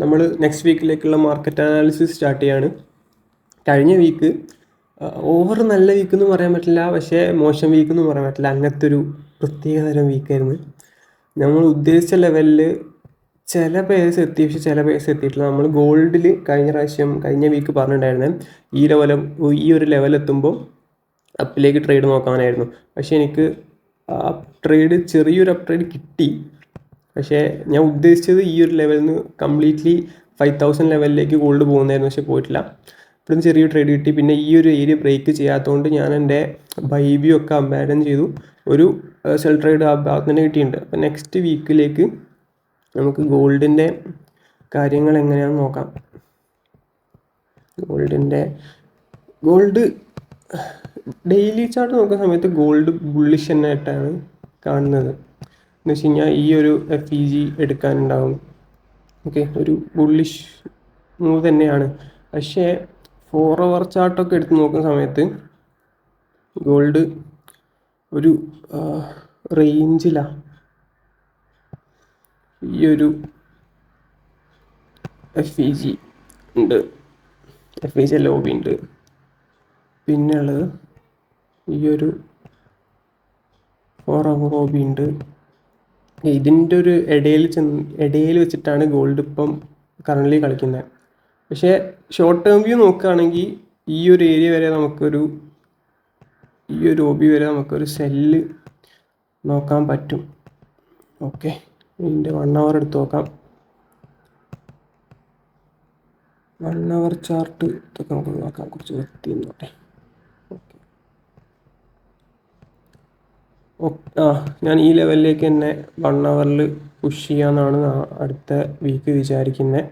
നമ്മൾ next വീക്കിലേക്കുള്ള market analysis start ചെയ്യാണ്. കഴിഞ്ഞ വീക്ക് ഓവർ നല്ല വീക്ക് എന്ന് പറയാൻ പറ്റില്ല, പക്ഷേ മോശം വീക്ക് എന്ന് പറയാൻ പറ്റില്ല. അങ്ങനത്തെ ഒരു പ്രത്യേകതരം വീക്കായിരുന്നു. നമ്മൾ ഉദ്ദേശിച്ച ലെവലിൽ ചില പേഴ്സ് എത്തി, പക്ഷെ ചില പേഴ്സ് എത്തിയിട്ടില്ല. നമ്മൾ ഗോൾഡിൽ കഴിഞ്ഞ വീക്ക് പറഞ്ഞിട്ടുണ്ടായിരുന്നത് ഈ ഒരു ലെവലെത്തുമ്പോൾ അപ്പിലേക്ക് ട്രേഡ് നോക്കാനായിരുന്നു. പക്ഷേ എനിക്ക് ചെറിയൊരു അപ്ട്രേഡ് കിട്ടി. പക്ഷേ ഞാൻ ഉദ്ദേശിച്ചത് ഈ ഒരു ലെവലിൽ നിന്ന് കംപ്ലീറ്റ്ലി 5000 ലെവലിലേക്ക് ഗോൾഡ് പോകുന്നതായിരുന്നു, പക്ഷേ പോയിട്ടില്ല. ഇപ്പോഴും ചെറിയൊരു ട്രേഡ് കിട്ടി. പിന്നെ ഈ ഒരു ഏരിയ ബ്രേക്ക് ചെയ്യാത്തതുകൊണ്ട് ഞാൻ എൻ്റെ ബൈബിയും ഒക്കെ അമ്പാഡൻ ചെയ്തു. ഒരു സെൽ ട്രേഡ് ആ ഭാഗത്ത് തന്നെ കിട്ടിയിട്ടുണ്ട്. അപ്പോൾ നെക്സ്റ്റ് വീക്കിലേക്ക് നമുക്ക് ഗോൾഡിൻ്റെ കാര്യങ്ങൾ എങ്ങനെയാണെന്ന് നോക്കാം. ഗോൾഡ് ഡെയിലി ചാർട്ട് നോക്കുന്ന സമയത്ത് ഗോൾഡ് ബുള്ളിഷ് തന്നെയായിട്ടാണ് കാണുന്നത്. എന്ന് വെച്ച് കഴിഞ്ഞാൽ ഈ ഒരു FEG എടുക്കാനുണ്ടാവും. ഓക്കെ, ഒരു ബുള്ളിഷ് മൂവ് തന്നെയാണ്. പക്ഷേ 4 hour ചാർട്ടൊക്കെ എടുത്ത് നോക്കുന്ന സമയത്ത് ഗോൾഡ് ഒരു റേഞ്ചിലാണ്. ഈ ഒരു FEG ഉണ്ട്, FEG ലോബി ഉണ്ട്. പിന്നെ ഉള്ളത് ഈ ഒരു 4 hour ലോബി ഉണ്ട്. ഇതിൻ്റെ ഒരു ഇടയിൽ വെച്ചിട്ടാണ് ഗോൾഡ് ഇപ്പം കറൻ്റ്ലി കളിക്കുന്നത്. പക്ഷേ ഷോർട്ട് ടേം വ്യൂ നോക്കുകയാണെങ്കിൽ ഈ ഒരു ഏരിയ വരെ ഈ ഒരു OB വരെ നമുക്കൊരു സെല്ല് നോക്കാൻ പറ്റും. ഓക്കെ, ഇതിൻ്റെ 1 hour എടുത്ത് നോക്കാം. 1 hour ചാർട്ട് ഇതൊക്കെ നമുക്ക് നോക്കാം, കുറച്ച് വൃത്തി നോട്ടെ. ഞാൻ ഈ ലെവലിലേക്ക് തന്നെ 1 hourൽ പുഷ് ചെയ്യാമെന്നാണ് അടുത്ത വീക്ക് വിചാരിക്കുന്നത്.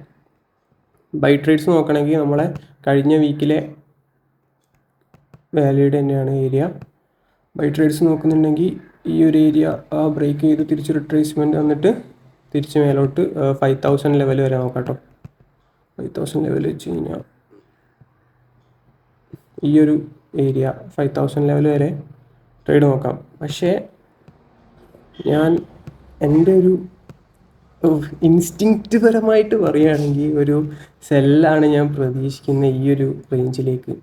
ബൈ ട്രേഡ്സ് നോക്കണമെങ്കിൽ നമ്മളെ കഴിഞ്ഞ വീക്കിലെ വാല്യൂഡ് തന്നെയാണ് ഏരിയ. ബൈ ട്രേഡ്സ് നോക്കുന്നുണ്ടെങ്കിൽ ഈ ഒരു ഏരിയ ബ്രേക്ക് ചെയ്ത് തിരിച്ച് റിട്രേസ്മെൻറ്റ് വന്നിട്ട് തിരിച്ച് മേലോട്ട് 5000 ലെവൽ വരെ നോക്കാം കേട്ടോ. 5000 ലെവൽ വെച്ച് കഴിഞ്ഞാൽ ഈ ഒരു ഏരിയ 5000 ലെവൽ വരെ ട്രേഡ് നോക്കാം. പക്ഷേ ഞാൻ എൻ്റെ ഒരു ഇൻസ്റ്റിങ്ക്റ്റ് പരമായിട്ട് പറയുകയാണെങ്കിൽ ഒരു സെല്ലാണ് ഞാൻ പ്രതീക്ഷിക്കുന്ന ഈ ഒരു റേഞ്ചിലേക്ക്.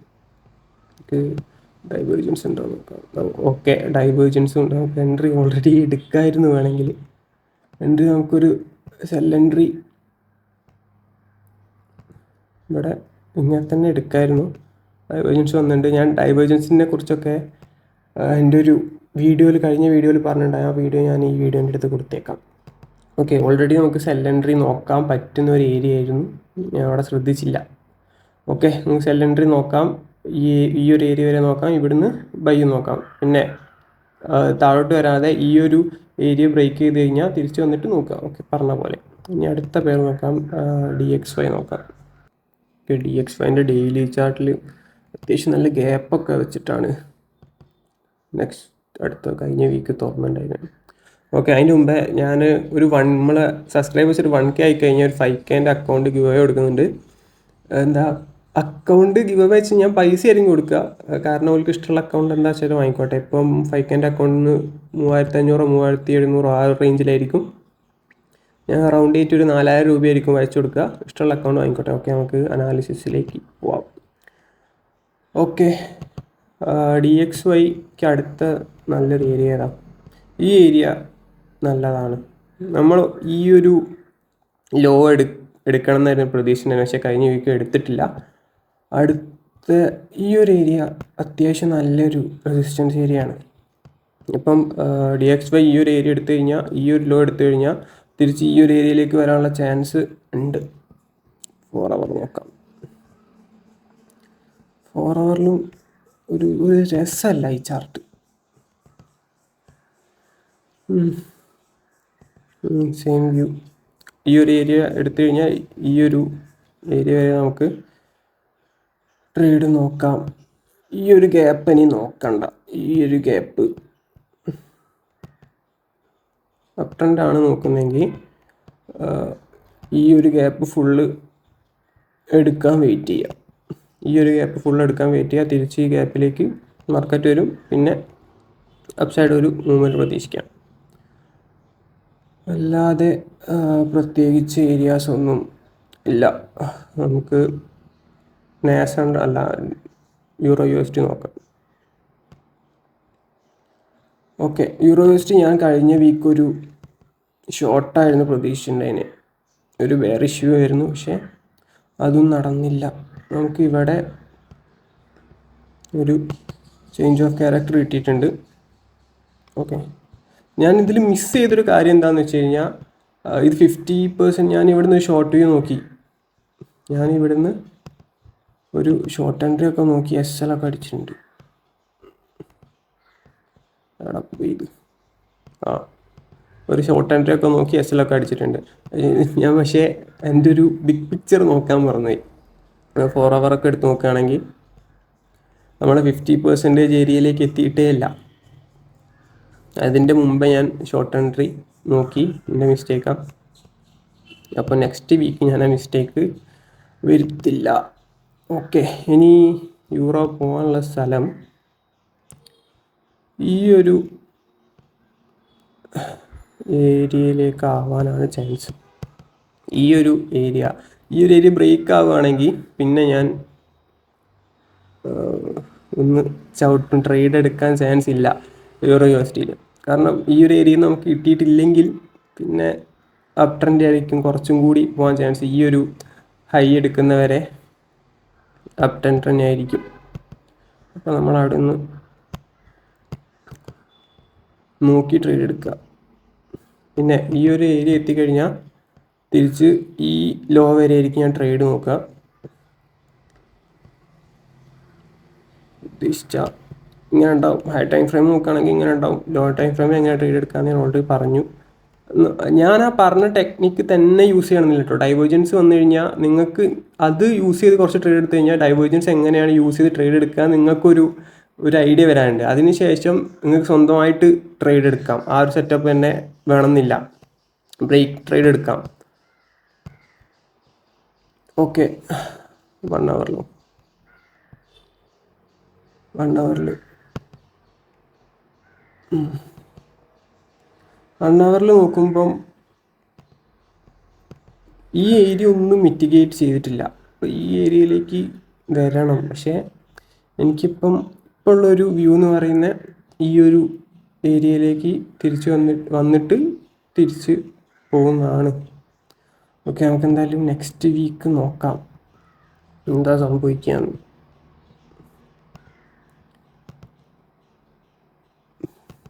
ഡൈവേർജൻസ് ഉണ്ടോ നോക്കാം. ഓക്കെ, ഡൈവേർജൻസും ഉണ്ട്. നമുക്ക് എൻട്രി ഓൾറെഡി എടുക്കാമായിരുന്നു. വേണമെങ്കിൽ നമുക്കൊരു സെൽ എൻട്രി ഇവിടെ ഇങ്ങനെ തന്നെ എടുക്കാമായിരുന്നു. ഡൈവേർജൻസ് വന്നിട്ടുണ്ട്. ഞാൻ ഡൈവേർജൻസിനെ കുറിച്ചൊക്കെ എൻ്റെ ഒരു കഴിഞ്ഞ വീഡിയോയിൽ പറഞ്ഞിട്ടുണ്ടായി. ആ വീഡിയോ ഞാൻ ഈ വീഡിയോൻ്റെ അടുത്ത് കൊടുത്തേക്കാം. ഓക്കെ, ഓൾറെഡി നമുക്ക് സെൽ എൻട്രി നോക്കാൻ പറ്റുന്ന ഒരു ഏരിയ ആയിരുന്നു, ഞാൻ അവിടെ ശ്രദ്ധിച്ചില്ല. ഓക്കെ, നമുക്ക് സെൽ എൻട്രി നോക്കാം. ഈ ഒരു ഏരിയ വരെ നോക്കാം, ഇവിടുന്ന് ബൈ നോക്കാം. പിന്നെ താഴോട്ട് വരാതെ ഈ ഒരു ഏരിയ ബ്രേക്ക് ചെയ്ത് കഴിഞ്ഞാൽ തിരിച്ച് വന്നിട്ട് നോക്കാം. ഓക്കെ, പറഞ്ഞ പോലെ. ഇനി അടുത്ത പേര് നോക്കാം, DXY നോക്കാം. DXYൻ്റെ ഡെയിലി ചാർട്ടിൽ അത്യാവശ്യം നല്ല ഗ്യാപ്പൊക്കെ വെച്ചിട്ടാണ് കഴിഞ്ഞ വീക്ക് തുറന്നിട്ടുണ്ടായിരുന്നു. ഓക്കെ, അതിന് മുമ്പേ ഞാൻ നമ്മളെ സബ്സ്ക്രൈബേഴ്സ് ഒരു 1K ആയി കഴിഞ്ഞാൽ ഒരു 5Kൻ്റെ അക്കൗണ്ട് ഗിവ് അവേ കൊടുക്കുന്നുണ്ട്. അക്കൗണ്ട് ഗിവ് അവേ വെച്ച് ഞാൻ പൈസ ആയിരിക്കും കൊടുക്കുക, കാരണം അവർക്ക് ഇഷ്ടമുള്ള അക്കൗണ്ട് എന്താ വെച്ചാൽ വാങ്ങിക്കോട്ടെ. ഇപ്പം 5Kൻ്റെ അക്കൗണ്ടിന് 3500 3700 ആ റേഞ്ചിലായിരിക്കും. ഞാൻ റൗണ്ട് ചെയ്തിട്ട് ഒരു 4000 രൂപയായിരിക്കും അയച്ചു കൊടുക്കുക. ഇഷ്ടമുള്ള അക്കൗണ്ട് വാങ്ങിക്കോട്ടെ. ഓക്കെ, നമുക്ക് അനാലിസിസിലേക്ക് പോവാം. ഓക്കെ, DXYക്ക് അടുത്ത നല്ലൊരു ഏരിയ ഏതാ? ഈ ഏരിയ നല്ലതാണ്. നമ്മൾ ഈ ഒരു ലോ എടുക്കണം എന്നായിരുന്നു പ്രതീക്ഷിക്കുന്നത്, പക്ഷേ കഴിഞ്ഞ വീക്ക് എടുത്തിട്ടില്ല. അടുത്ത ഈ ഒരു ഏരിയ അത്യാവശ്യം നല്ലൊരു റെസിസ്റ്റൻസ് ഏരിയയാണ്. ഇപ്പം DXY ഈ ഒരു ഏരിയ എടുത്തു കഴിഞ്ഞാൽ, ഈ ഒരു ലോ എടുത്തു കഴിഞ്ഞാൽ തിരിച്ച് ഈ ഒരു ഏരിയയിലേക്ക് വരാനുള്ള ചാൻസ് ഉണ്ട്. 4 hour നോക്കാം. 4 hourലും ഒരു രസമല്ല ഈ ചാർട്ട്. Same view. ഈ ഒരു ഏരിയ എടുത്തു കഴിഞ്ഞാൽ ഈ ഒരു ഏരിയ വരെ നമുക്ക് ട്രേഡ് നോക്കാം. ഈ ഒരു ഗ്യാപ്പ് ഇനി നോക്കണ്ട. ഈ ഒരു ഗ്യാപ്പ് അപ് ട്രെൻഡാണ് നോക്കുന്നതെങ്കിൽ ഈ ഒരു ഗ്യാപ്പ് ഫുള്ള് എടുക്കാൻ വെയിറ്റ് ചെയ്യുക. തിരിച്ച് ഈ ഗ്യാപ്പിലേക്ക് മാർക്കറ്റ് വരും. പിന്നെ അപ്സൈഡ് ഒരു മൂവ്മെൻറ്റ് പ്രതീക്ഷിക്കാം. അല്ലാതെ പ്രത്യേകിച്ച് ഏരിയാസ് ഒന്നും ഇല്ല, നമുക്ക് നാസണ്ട് അല്ല യൂറോ USD നോക്കാം. ഓക്കെ, യൂറോ USD ഞാൻ കഴിഞ്ഞ വീക്ക് ഒരു ഷോർട്ടായിരുന്നു പ്രതീക്ഷിച്ചിട്ടുണ്ടായിന്. ഒരു വേറെ ഇഷ്യൂ ആയിരുന്നു, പക്ഷേ അതും നടന്നില്ല. നമുക്ക് ഇവിടെ ഒരു ചേഞ്ച് ഓഫ് ക്യാരക്ടർ കിട്ടിയിട്ടുണ്ട്. ഓക്കെ, ഞാൻ ഇതിൽ മിസ് ചെയ്തൊരു കാര്യം എന്താണെന്ന് വെച്ച് കഴിഞ്ഞാൽ, ഇത് 50%. ഞാൻ ഇവിടുന്ന് ഒരു ഷോർട്ട് വ്യൂ നോക്കി, ഞാൻ ഇവിടുന്ന് ഒരു ഷോർട്ട് എൻട്രി ഒക്കെ നോക്കി SL ഒക്കെ അടിച്ചിട്ടുണ്ട്. അവിടെ പോയി ഒരു ഷോർട്ട് എൻട്രി ഒക്കെ നോക്കി SL ഒക്കെ അടിച്ചിട്ടുണ്ട് ഞാൻ. പക്ഷേ എൻ്റെ ഒരു ബിഗ് പിക്ചർ നോക്കാൻ മറന്നുപോയി. 4 hour ഒക്കെ എടുത്ത് നോക്കുകയാണെങ്കിൽ നമ്മൾ 50% ഏരിയയിലേക്ക് എത്തിയിട്ടേ ഇല്ല. അതിൻ്റെ മുമ്പേ ഞാൻ ഷോർട്ട് എൻട്രി നോക്കി, എൻ്റെ മിസ്റ്റേക്കാണ്. അപ്പോൾ നെക്സ്റ്റ് വീക്ക് ഞാൻ ആ മിസ്റ്റേക്ക് വരുത്തില്ല. ഓക്കെ, ഇനി യൂറോ പോകാനുള്ള സ്ഥലം ഈ ഒരു ഏരിയയിലേക്കാവാനാണ് ചാൻസ്. ഈ ഒരു ഏരിയ ബ്രേക്ക് ആവുകയാണെങ്കിൽ പിന്നെ ഞാൻ ഒന്ന് ചവിട്ടും, ട്രേഡ് എടുക്കാൻ ചാൻസ് ഇല്ല യൂറോ USDയിൽ. കാരണം ഈ ഒരു ഏരിയ നമുക്ക് കിട്ടിയിട്ടില്ലെങ്കിൽ പിന്നെ അപ് ട്രെൻഡ് ആയിരിക്കും കുറച്ചും കൂടി പോകാൻ ചാൻസ്. ഈ ഒരു ഹൈ എടുക്കുന്നവരെ അപ് ട്രെൻഡ് തന്നെ ആയിരിക്കും. അപ്പോൾ നമ്മൾ അവിടെ നിന്ന് നോക്കി ട്രേഡ് എടുക്കുക. പിന്നെ ഈ ഒരു ഏരിയ എത്തിക്കഴിഞ്ഞാൽ തിരിച്ച് ഈ ലോ വരെ ആയിരിക്കും ഞാൻ ട്രേഡ് നോക്കുക. ഉദ്ദേശിച്ച ഇങ്ങനെ ഉണ്ടാവും. ഹൈ ടൈം ഫ്രെയിം നോക്കുകയാണെങ്കിൽ ഇങ്ങനെ ഉണ്ടാവും. ലോ ടൈം ഫ്രെയിമിൽ എങ്ങനെ ട്രേഡ് എടുക്കാമെന്ന് ഞാൻ ഓൾറെഡി പറഞ്ഞു. ഞാൻ ആ പറഞ്ഞ ടെക്നിക്ക് തന്നെ യൂസ് ചെയ്യണമെന്നില്ല കേട്ടോ. ഡൈവേർജൻസ് വന്നു കഴിഞ്ഞാൽ നിങ്ങൾക്ക് അത് യൂസ് ചെയ്ത് കുറച്ച് ട്രേഡ് എടുത്തു കഴിഞ്ഞാൽ ഡൈവേർജൻസ് എങ്ങനെയാണ് യൂസ് ചെയ്ത് ട്രേഡ് എടുക്കുക നിങ്ങൾക്കൊരു ഐഡിയ വരാനുണ്ട്. അതിനുശേഷം നിങ്ങൾക്ക് സ്വന്തമായിട്ട് ട്രേഡ് എടുക്കാം. ആ ഒരു സെറ്റപ്പ് തന്നെ വേണമെന്നില്ല, ബ്രേക്ക് ട്രേഡ് എടുക്കാം. ഓക്കെ, 1 hourൽ 1 hourൽ നോക്കുമ്പം ഈ ഏരിയ ഒന്നും മിറ്റിഗേറ്റ് ചെയ്തിട്ടില്ല. അപ്പോൾ ഈ ഏരിയയിലേക്ക് വരണം. പക്ഷേ എനിക്കിപ്പം ഉള്ളൊരു വ്യൂ എന്ന് പറയുന്ന ഈ ഒരു ഏരിയയിലേക്ക് തിരിച്ച് വന്നിട്ട് തിരിച്ച് പോകുന്നതാണ്. ഓക്കെ, നമുക്ക് എന്തായാലും നെക്സ്റ്റ് വീക്ക് നോക്കാം എന്താ സംഭവിക്കുകയെന്ന്.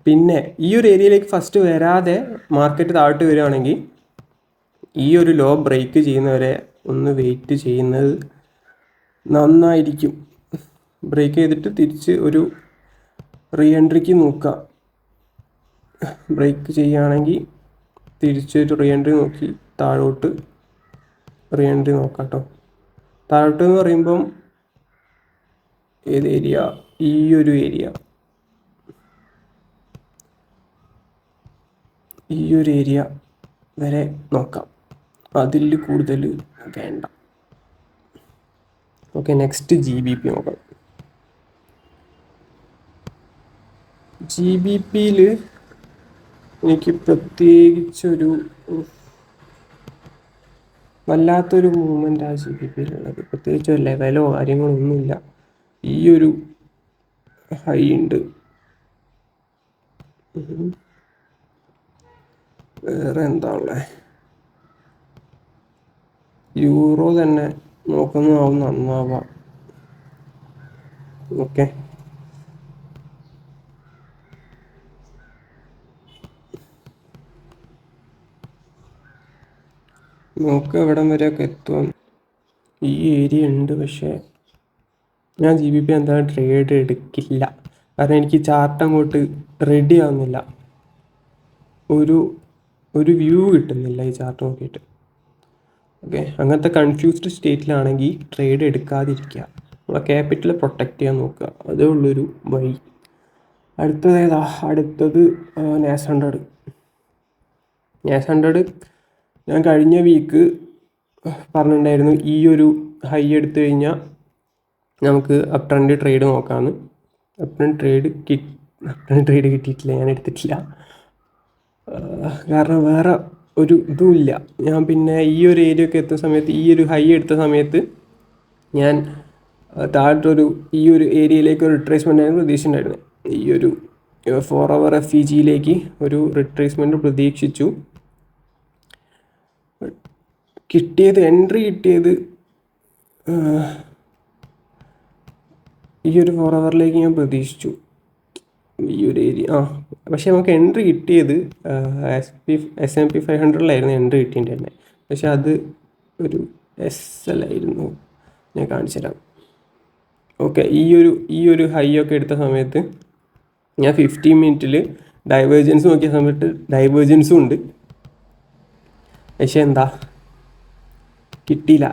പിന്നെ ഈ ഒരു ഏരിയയിലേക്ക് ഫസ്റ്റ് വരാതെ മാർക്കറ്റ് താഴോട്ട് വരികയാണെങ്കിൽ ഈ ഒരു ലോ ബ്രേക്ക് ചെയ്യുന്നവരെ ഒന്ന് വെയിറ്റ് ചെയ്യുന്നത് നന്നായിരിക്കും. ബ്രേക്ക് ചെയ്തിട്ട് തിരിച്ച് ഒരു റീ എൻട്രിക്ക് നോക്കുക. ബ്രേക്ക് ചെയ്യുകയാണെങ്കിൽ തിരിച്ചൊരു റീ എൻട്രി നോക്കി താഴോട്ട് റീ എൻട്രി നോക്കാം കേട്ടോ. താഴോട്ട് എന്ന് പറയുമ്പം ഏത് ഏരിയ? ഈ ഒരു ഏരിയ വരെ നോക്കാം, അതിൽ കൂടുതൽ വേണ്ട. ഓക്കെ, നെക്സ്റ്റ് GBP നോക്കാം. GBPയിൽ എനിക്ക് പ്രത്യേകിച്ചൊരു വല്ലാത്തൊരു മൂവ്മെൻ്റ് ആ GBPയിലുള്ളത്. പ്രത്യേകിച്ച് ഒരു ലെവലോ കാര്യങ്ങളോ ഒന്നുമില്ല. ഈ ഒരു ഹൈ ഉണ്ട്. വേറെ എന്താ ഉള്ളത്? യൂറോ തന്നെ നോക്കുന്നതാവും നന്നാവാം. ഓക്കെ, നോക്കുക എവിടം വരെയൊക്കെ എത്തും. ഈ ഏരിയ ഉണ്ട്, പക്ഷേ ഞാൻ GBP എന്തായാലും ട്രേഡ് എടുക്കില്ല. കാരണം എനിക്ക് ചാർട്ട് അങ്ങോട്ട് റെഡി ആവുന്നില്ല. ഒരു വ്യൂ കിട്ടുന്നില്ല ഈ ചാർട്ട് നോക്കിയിട്ട്. ഓക്കെ, അങ്ങനത്തെ കൺഫ്യൂസ്ഡ് സ്റ്റേറ്റിലാണെങ്കിൽ ട്രേഡ് എടുക്കാതിരിക്കുക. നമ്മളെ ക്യാപിറ്റൽ പ്രൊട്ടക്റ്റ് ചെയ്യാൻ നോക്കുക, അതേ ഉള്ളൊരു വഴി. അടുത്തത് നാസ് 100. ഞാൻ കഴിഞ്ഞ വീക്ക് പറഞ്ഞിട്ടുണ്ടായിരുന്നു ഈ ഒരു ഹൈ എടുത്തു കഴിഞ്ഞാൽ നമുക്ക് അപ് ട്രെൻഡ് ട്രേഡ് നോക്കാമെന്ന്. അപ് ട്രെൻഡ് ട്രേഡ് കിട്ടിയിട്ടില്ല, ഞാൻ എടുത്തിട്ടില്ല. കാരണം വേറെ ഒരു ഇതുമില്ല. ഞാൻ പിന്നെ ഈ ഒരു ഏരിയ ഒക്കെ എത്തുന്ന സമയത്ത്, ഈ ഒരു ഹൈ എടുത്ത സമയത്ത് ഞാൻ താഴോട്ടൊരു ഈ ഒരു ഏരിയയിലേക്ക് ഒരു റിട്രേസ്മെൻ്റ് ആയിരുന്നു പ്രതീക്ഷിച്ചിട്ടുണ്ടായിരുന്നത്. ഈ ഒരു 4 അവർ FEGയിലേക്ക് ഒരു റിട്രേസ്മെൻറ്റ് പ്രതീക്ഷിച്ചു. കിട്ടിയത് എൻട്രി കിട്ടിയത് ഈ ഒരു 4 അവറിലേക്ക് ഞാൻ പ്രതീക്ഷിച്ചു ഈ ഒരു ഏരിയ. പക്ഷേ നമുക്ക് എൻട്രി കിട്ടിയത് SMP 500 എൻട്രി കിട്ടിയിട്ടുണ്ടായിരുന്നത്. പക്ഷെ അത് ഒരു SL ആയിരുന്നു. ഞാൻ കാണിച്ചു തരാം. ഓക്കെ, ഈ ഒരു ഹൈ ഒക്കെ എടുത്ത സമയത്ത് ഞാൻ 15 മിനിറ്റിൽ ഡൈവേർജൻസ് നോക്കിയ സമയത്ത് ഡൈവേർജൻസും ഉണ്ട്. പക്ഷേ എന്താ കിട്ടിയില്ല.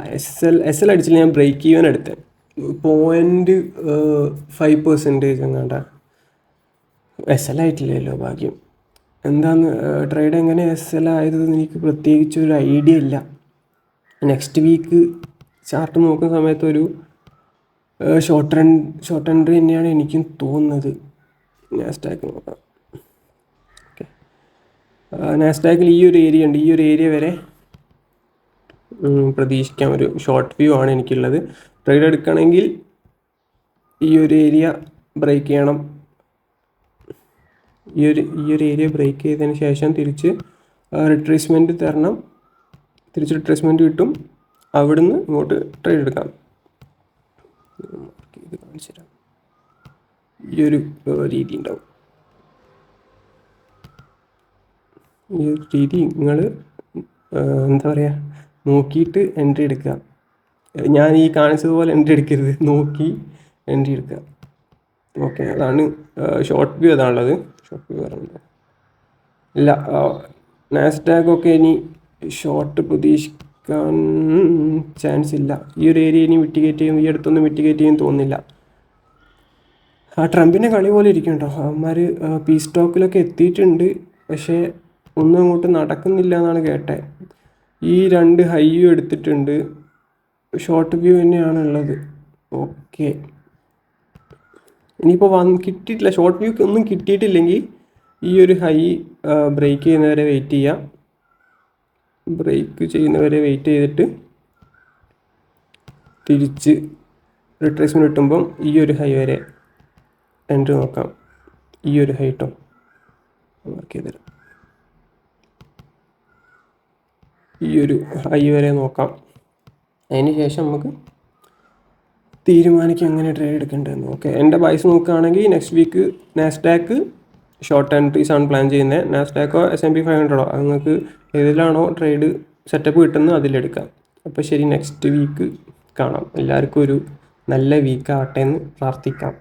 SL അടിച്ചില്ല. ഞാൻ ബ്രേക്ക് ഈവൻ എടുത്തത് 0.5% എങ്ങാണ്ട. SL ആയിട്ടില്ലല്ലോ, ഭാഗ്യം. എന്താന്ന് ട്രേഡ് എങ്ങനെ SL ആയതെന്ന് എനിക്ക് പ്രത്യേകിച്ച് ഒരു ഐഡിയ ഇല്ല. നെക്സ്റ്റ് വീക്ക് ചാർട്ട് നോക്കുന്ന സമയത്ത് ഒരു ഷോർട്ട് എൻട്രി തന്നെയാണ് എനിക്കും തോന്നുന്നത്. നാസ്ഡാക്ക് നോക്കാം. ഓക്കെ, നാസ്ഡാക്കിൽ ഈ ഒരു ഏരിയ ഉണ്ട്. ഈ ഒരു ഏരിയ വരെ പ്രതീക്ഷിക്കാം. ഒരു ഷോർട്ട് വ്യൂ ആണ് എനിക്കുള്ളത്. ട്രേഡ് എടുക്കണമെങ്കിൽ ഈ ഒരു ഏരിയ ബ്രേക്ക് ചെയ്യണം. ഈ ഒരു ഏരിയ ബ്രേക്ക് ചെയ്തതിന് ശേഷം തിരിച്ച് റിട്രേസ്മെൻറ്റ് തരണം. തിരിച്ച് റിട്രേസ്മെൻറ്റ് കിട്ടും. അവിടുന്ന് ഇങ്ങോട്ട് ട്രേഡ് എടുക്കാം. ഇത് കാണിച്ചു തരാം. ഈ ഒരു രീതി ഉണ്ടാവും. ഈ ഒരു രീതി നിങ്ങൾ എന്താ പറയുക, നോക്കിയിട്ട് എൻട്രി എടുക്കുക. ഞാൻ ഈ കാണിച്ചതുപോലെ എൻട്രി എടുക്കരുത്, നോക്കി എൻട്രി എടുക്കുക. ഓക്കെ, അതാണ് ഷോർട്ട് വ്യൂ. അതാണുള്ളത്. ഷോർട്ട് വ്യൂ പറയുന്നത് ഇല്ല. നാസ്ഡാക്കൊക്കെ ഇനി ഷോർട്ട് പ്രതീക്ഷിക്കാൻ ചാൻസ് ഇല്ല. ഈ ഒരു ഏരിയ ഇനി മിറ്റിഗേറ്റ് ചെയ്യും. ഈ അടുത്തൊന്നും മിറ്റിഗേറ്റ് ചെയ്യും തോന്നുന്നില്ല. ട്രംപിൻ്റെ കളി പോലെ ഇരിക്കും കേട്ടോ. അവന്മാർ പീസ് ടോക്കിലൊക്കെ എത്തിയിട്ടുണ്ട്. പക്ഷേ ഒന്നും അങ്ങോട്ട് നടക്കുന്നില്ല എന്നാണ് കേട്ടത്. ഈ 2 ഹൈയും എടുത്തിട്ടുണ്ട്. ഷോർട്ട് വ്യൂ തന്നെയാണുള്ളത്. ഓക്കെ, ഇനിയിപ്പോൾ കിട്ടിയിട്ടില്ല. ഷോർട്ട് വ്യൂ ഒന്നും കിട്ടിയിട്ടില്ലെങ്കിൽ ഈ ഒരു ഹൈ ബ്രേക്ക് ചെയ്യുന്നവരെ വെയിറ്റ് ചെയ്യാം. ബ്രേക്ക് ചെയ്യുന്നവരെ വെയിറ്റ് ചെയ്തിട്ട് തിരിച്ച് റിട്രേസ്മെൻറ്റ് കിട്ടുമ്പം ഈ ഒരു ഹൈ വരെ എൻട്രി നോക്കാം. ഈ ഒരു ഹൈ കേട്ടോ, മാർക്ക് ചെയ്ത് തരാം. ഈ ഒരു ഹൈ വരെ നോക്കാം. അതിന് ശേഷം നമുക്ക് തീരുമാനിക്കാം എങ്ങനെ ട്രേഡ് എടുക്കേണ്ടതെന്ന്. ഓക്കെ, എൻ്റെ ബൈസ് നോക്കുകയാണെങ്കിൽ next week Nasdaq short entries ആണ് പ്ലാൻ ചെയ്യുന്നത്. നാസ്ഡാക്കോ SMP 500 അത് നിങ്ങൾക്ക് ഏതിലാണോ ട്രേഡ് സെറ്റപ്പ് കിട്ടുന്നത് അതിലെടുക്കാം. അപ്പോൾ ശരി, നെക്സ്റ്റ് വീക്ക് കാണാം. എല്ലാവർക്കും ഒരു നല്ല വീക്ക് ആവട്ടെ എന്ന് പ്രാർത്ഥിക്കാം.